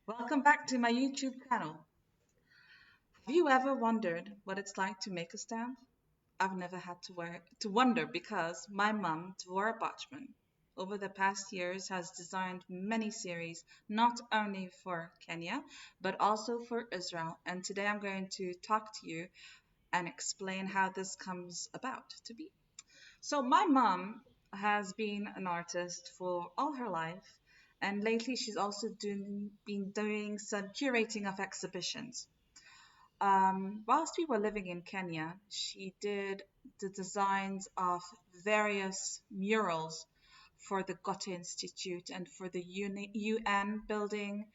Welcome back to my YouTube channel. Have you ever wondered what it's like to make a stamp? I've never had to wonder because my mum, Dvora Bochman, over the past years has designed many series, not only for Kenya, but also for Israel. And today I'm going to talk to you and explain how this comes about to be. So my mom has been an artist for all her life, and lately she's also been doing some curating of exhibitions. Whilst we were living in Kenya, she did the designs of various murals for the Goethe Institute and for the UN building,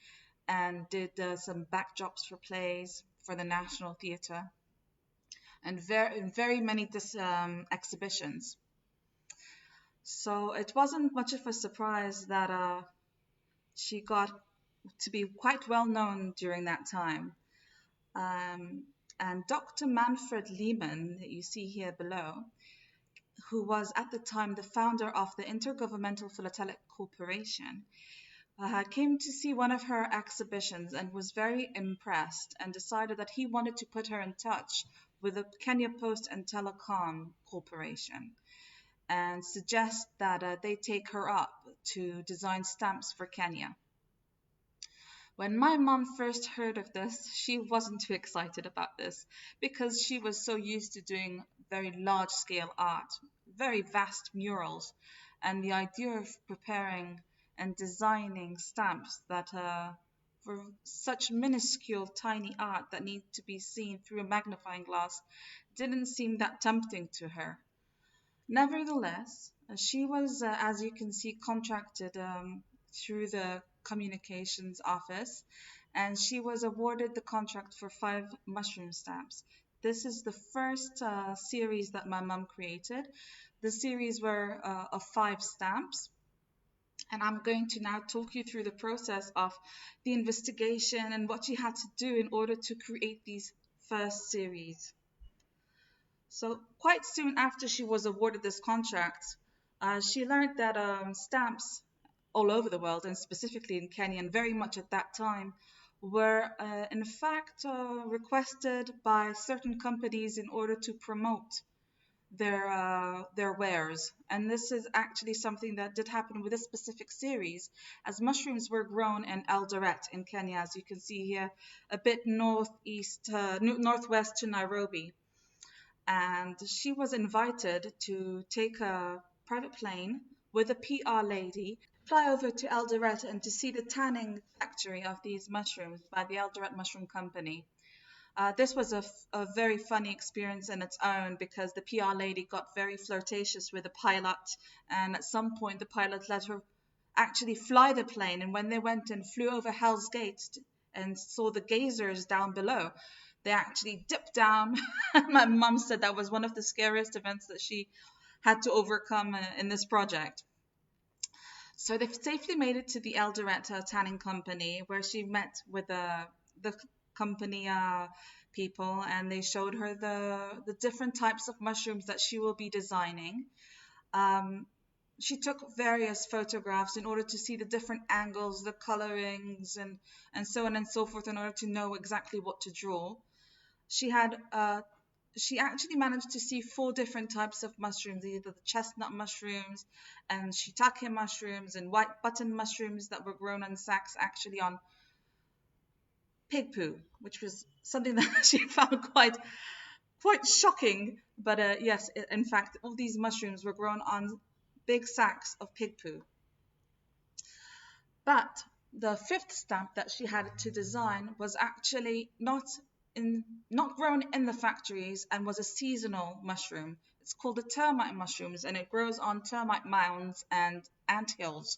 and did some backdrops for plays for the National Theatre, and very many exhibitions. So it wasn't much of a surprise that she got to be quite well known during that time. Um, and Dr. Manfred Lehmann, that you see here below, who was at the time the founder of the Intergovernmental Philatelic Corporation, came to see one of her exhibitions and was very impressed and decided that he wanted to put her in touch with the Kenya Post and Telecom Corporation and suggest that they take her up to design stamps for Kenya. When my mom first heard of this, she wasn't too excited about this because she was so used to doing very large scale art, very vast murals, and the idea of preparing and designing stamps that for such minuscule, tiny art that need to be seen through a magnifying glass didn't seem that tempting to her. Nevertheless, she was, as you can see, contracted through the communications office, and she was awarded the contract for 5 mushroom stamps. This is the first series that my mum created. The series were of 5 stamps, and I'm going to now talk you through the process of the investigation and what she had to do in order to create these first series. So quite soon after she was awarded this contract, she learned that stamps all over the world, and specifically in Kenya, and very much at that time, were in fact requested by certain companies in order to promote their wares. And this is actually something that did happen with this specific series, as mushrooms were grown in Eldoret in Kenya, as you can see here, a bit northwest to Nairobi. And she was invited to take a private plane with a PR lady, fly over to Eldoret and to see the tanning factory of these mushrooms by the Eldoret Mushroom Company. This was a very funny experience in its own because the PR lady got very flirtatious with the pilot, and at some point the pilot let her actually fly the plane. And when they went and flew over Hell's Gate and saw the geysers down below, they actually dipped down. My mum said that was one of the scariest events that she had to overcome in this project. So they safely made it to the Eldoret Tanning Company, where she met with the company people, and they showed her the different types of mushrooms that she will be designing. Um, she took various photographs in order to see the different angles, the colorings, and so on and so forth, in order to know exactly what to draw. She had she actually managed to see 4 different types of mushrooms, either the chestnut mushrooms and shiitake mushrooms and white button mushrooms that were grown on sacks actually on pig poo, which was something that she found quite shocking. But yes, in fact, all these mushrooms were grown on big sacks of pig poo. But the 5th stamp that she had to design was actually not grown in the factories and was a seasonal mushroom. It's called the termite mushrooms, and it grows on termite mounds and ant hills,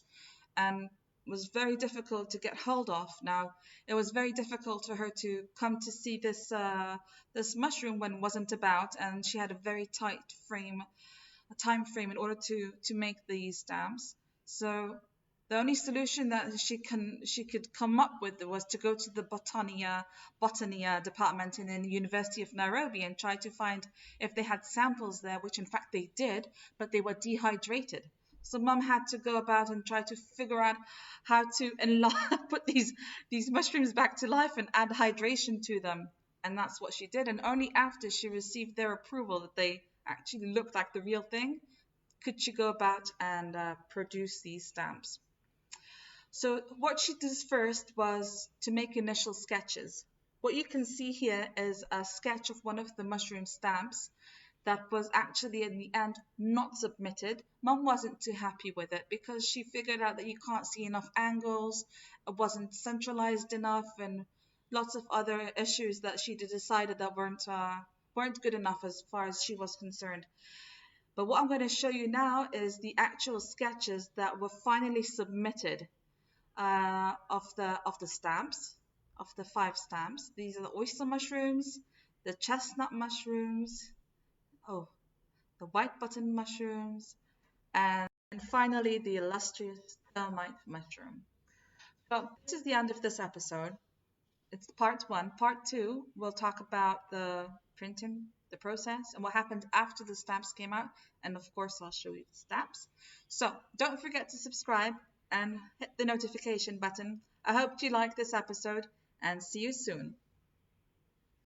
and was very difficult to get hold of. Now, it was very difficult for her to come to see this mushroom when it wasn't about, and she had a very tight time frame in order to make these stamps. So the only solution that she could come up with was to go to the botany department in the University of Nairobi and try to find if they had samples there, which in fact they did, but they were dehydrated. So mum had to go about and try to figure out how to put these mushrooms back to life and add hydration to them. And that's what she did. And only after she received their approval that they actually looked like the real thing could she go about and produce these stamps. So what she did first was to make initial sketches. What you can see here is a sketch of one of the mushroom stamps that was actually in the end not submitted. Mum wasn't too happy with it because she figured out that you can't see enough angles, it wasn't centralized enough, and lots of other issues that she decided that weren't good enough as far as she was concerned. But what I'm going to show you now is the actual sketches that were finally submitted of the stamps, of the 5 stamps. These are the oyster mushrooms, the chestnut mushrooms, oh, the white button mushrooms, and finally the illustrious termite mushroom. So this is the end of this episode. It's part 1. Part 2, we'll talk about the printing, the process, and what happened after the stamps came out. And of course, I'll show you the stamps. So don't forget to subscribe and hit the notification button. I hope you liked this episode and see you soon.